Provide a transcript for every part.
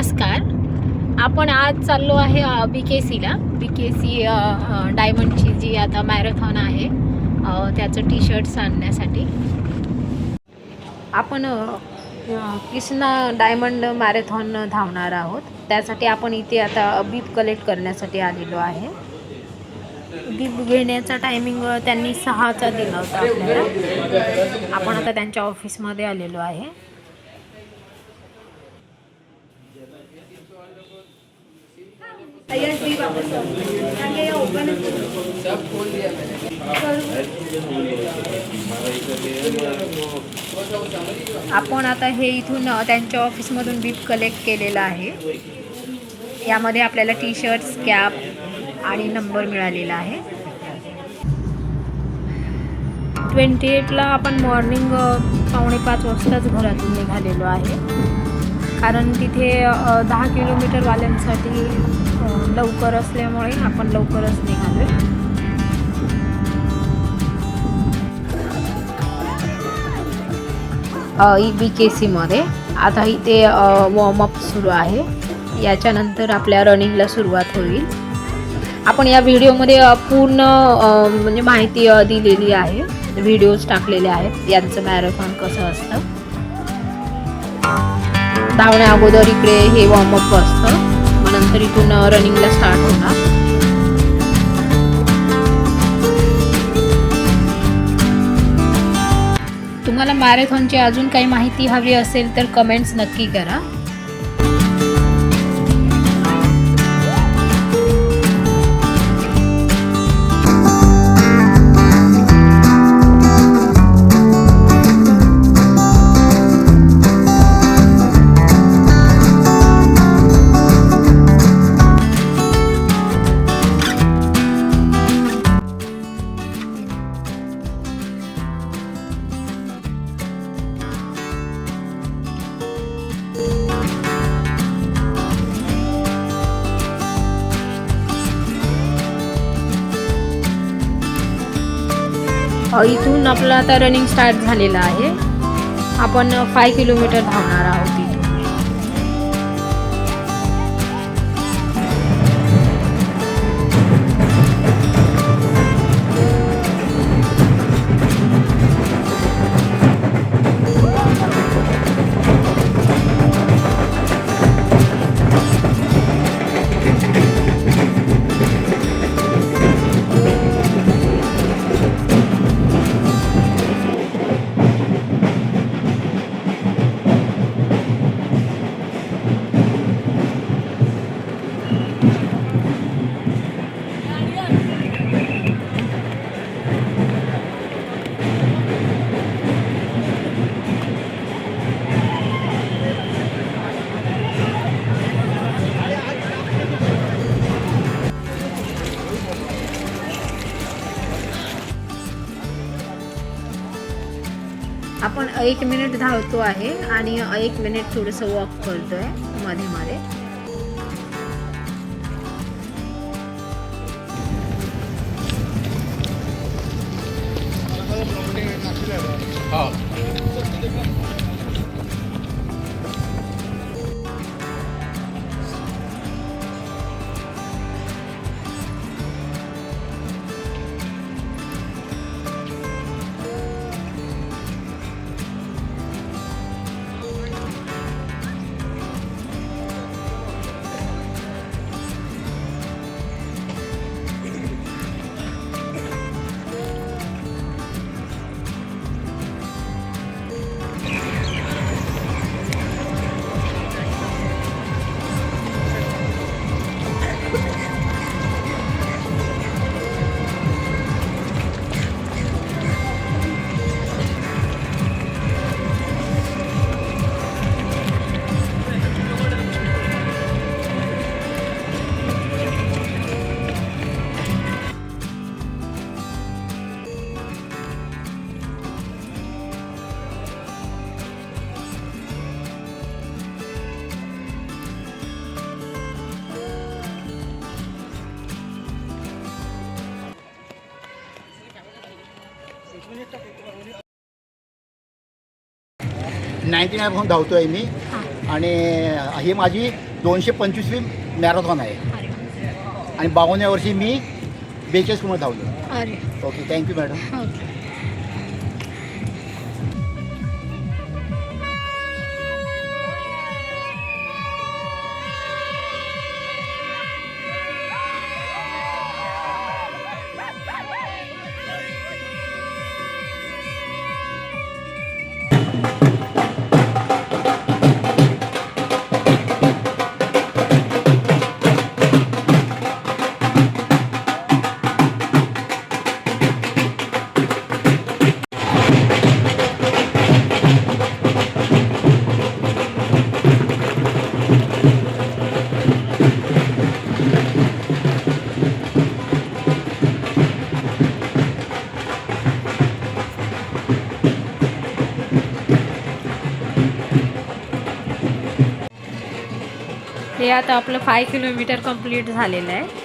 नमस्कार. आपण आज चाललो आहे BKCला. BKC डायमंडची जी आता मॅरेथॉन आहे त्याचं टी शर्ट्स आणण्यासाठी आपण कृष्णा डायमंड मॅरेथॉन धावणार आहोत. त्यासाठी आपण इथे आता बीप कलेक्ट करण्यासाठी आलेलो आहे. बीप घेण्याचा टायमिंग त्यांनी 6चा दिला होता आपल्याला. आपण आता त्यांच्या ऑफिसमध्ये आलेलो आहे. आपण आता हे इथून त्यांच्या ऑफिसमधून बीप कलेक्ट केलेलं आहे. यामध्ये आपल्याला टी शर्ट्स, कॅप आणि नंबर मिळालेला आहे. 28ला आपण मॉर्निंग 4:45 वाजताच घरातून निघालेलो आहे. कारण तिथे 10 किलोमीटरवाल्यांसाठी लवकर असल्यामुळे आपण लवकरच निघालो. BKCमध्ये आता इथे वॉर्मअप सुरू आहे. याच्यानंतर आपल्या रनिंगला सुरुवात होईल. आपण या व्हिडिओमध्ये पूर्ण म्हणजे माहिती दिलेली आहे. व्हिडिओज टाकलेले आहेत यांचं मॅरेथॉन कसं असतं. धावण्या अगोदर इकडे हे वॉर्मअप असतं, मग नंतर इथून रनिंगला स्टार्ट होणार. तुम्हाला मॅरेथॉनची अजून काही माहिती हवी असेल तर कमेंट्स नक्की करा. इथून आपलं आता रनिंग स्टार्ट झालेलं आहे. आपण 5 किलोमीटर धावणार आहोत. आपण 1 मिनिट धावतो आहे आणि 1 मिनिट थोडंसं वॉक करतोय मध्ये मध्ये. नाईन्टी नाईन धावतो आहे मी. आणि ही माझी 225वी मॅरेथॉन आहे अरे आणि 52व्या वर्षी मी 42 किलोमीटर धावलो. अरे ओके, थँक्यू मॅडम. ओके. हे आता आपलं 5 किलोमीटर कंप्लीट झालेलं आहे.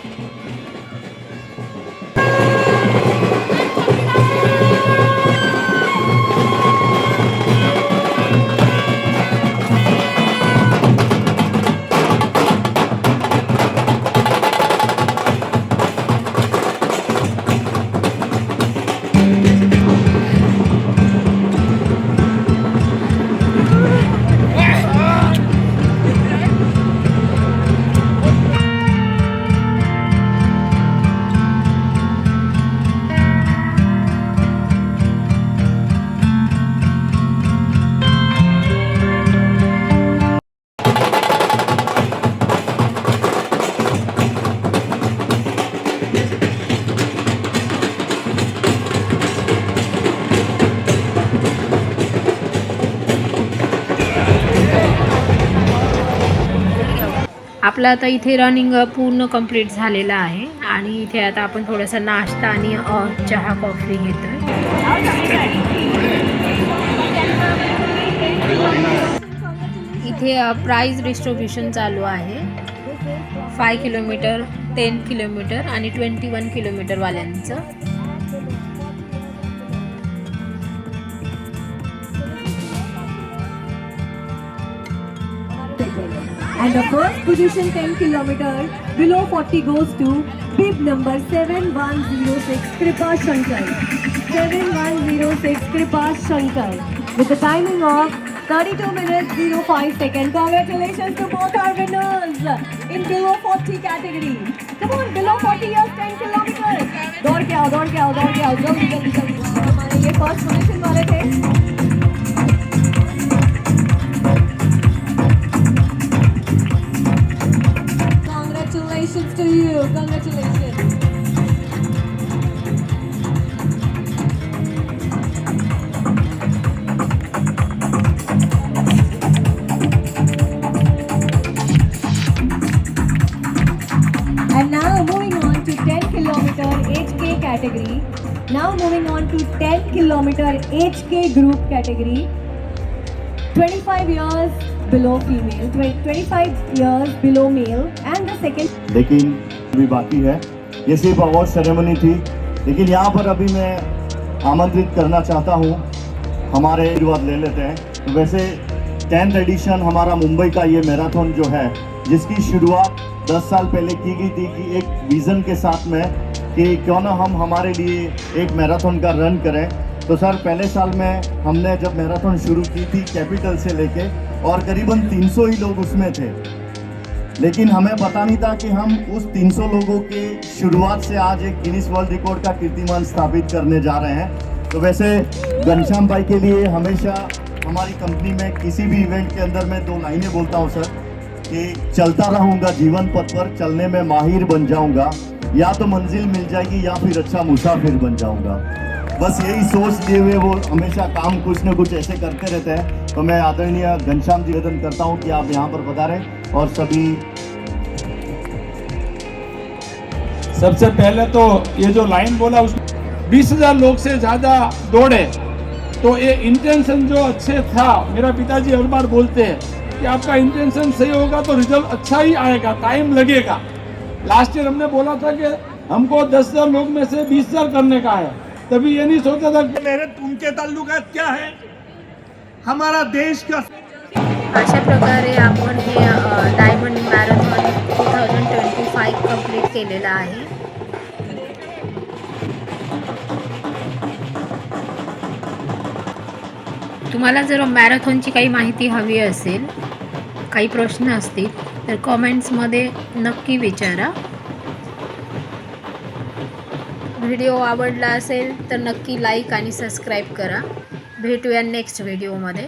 आपलं आता इथे रनिंग पूर्ण कंप्लीट झालेलं आहे आणि इथे आता आपण थोडासा नाश्ता आणि चहा कॉफी घेतोय. इथे प्राइज डिस्ट्रीब्युशन चालू आहे 5 किलोमीटर, 10 किलोमीटर आणि 21 kilometre वाल्यांचं. And the first position 10 kilometers below 40 goes to bib number 7106 Kripa Shankar. 7106 Kripa Shankar with the timing of 32 minutes 05 seconds. Congratulations to both our winners in below 40 category. Come on, below 40 years 10 kilometers. दौड़ के आओ, दौड़ के आओ, दौड़ के आओ, जल्दी जल्दी जल्दी. हमारे ये फर्स्ट पोजीशन वाले थे. Congratulations to you. Congratulations. And now moving on to 10 kilometer HK category. Now moving on to 10 kilometer HK group category. 25 years below female, 25 years below male, and the second. लेकिन अभी बाकी है. ये सिर्फ award ceremony थी, लेकिन यहाँ पर अभी मैं आमंत्रित करना चाहता हूँ. हमारे शुरुआत ले लेते हैं. तो वैसे 10th एडिशन हमारा मुंबई का ये मैराथन जो है, जिसकी शुरुआत 10 साल पहले की गई थी कि एक विज़न के साथ में कि क्यों ना हम हमारे लिए एक मैराथन का रन करें. तो सर पहले साल में हमने जब मैराथन शुरू की थी कैपिटल से लेके, और करीबन 300 ही लोग उसमें थे. लेकिन हमें पता नहीं था कि हम उस 300 लोगों के शुरुआत से आज एक गिनीज वर्ल्ड रिकॉर्ड का कीर्तिमान स्थापित करने जा रहे हैं. तो वैसे घनश्याम भाई के लिए हमेशा हमारी कंपनी में किसी भी इवेंट के अंदर मैं 2 लाइनें बोलता हूँ सर, कि चलता रहूँगा जीवन पथ पर, चलने में माहिर बन जाऊँगा, या तो मंजिल मिल जाएगी या फिर अच्छा मुसाफिर बन जाऊँगा. बस यही सोच लिए हुए वो हमेशा काम कुछ न कुछ ऐसे करते रहते हैं. तो मैं आदरणीय घनश्याम जी निवेदन करता हूँ कि आप यहाँ पर पधारें और सभी. सबसे पहले तो ये जो लाइन बोला उसमें 20,000 लोग से ज़्यादा दौड़े, तो ये इंटेंशन जो अच्छे था. मेरा पिताजी हर बार बोलते हैं कि आपका इंटेंशन सही होगा तो रिजल्ट अच्छा ही आएगा, टाइम लगेगा. लास्ट ईयर हमने बोला था कि हमको 10,000 लोग में से 20,000 करने का है. तभी ये नहीं सोचा था कि मेरे तुमके ताल्लुकात क्या है, हमारा देश का. अशा प्रकारे आपण हे डायमंड मॅरेथॉन 2025 कंप्लीट केलेला आहे. तुम्हाला जर मॅरेथॉनची काही माहिती हवी असेल, काही प्रश्न असतील तर कमेंट्समध्ये नक्की विचारा. व्हिडिओ आवडला असेल तर नक्की लाईक आणि सबस्क्राईब करा. भेटूया नेक्स्ट व्हिडिओमध्ये.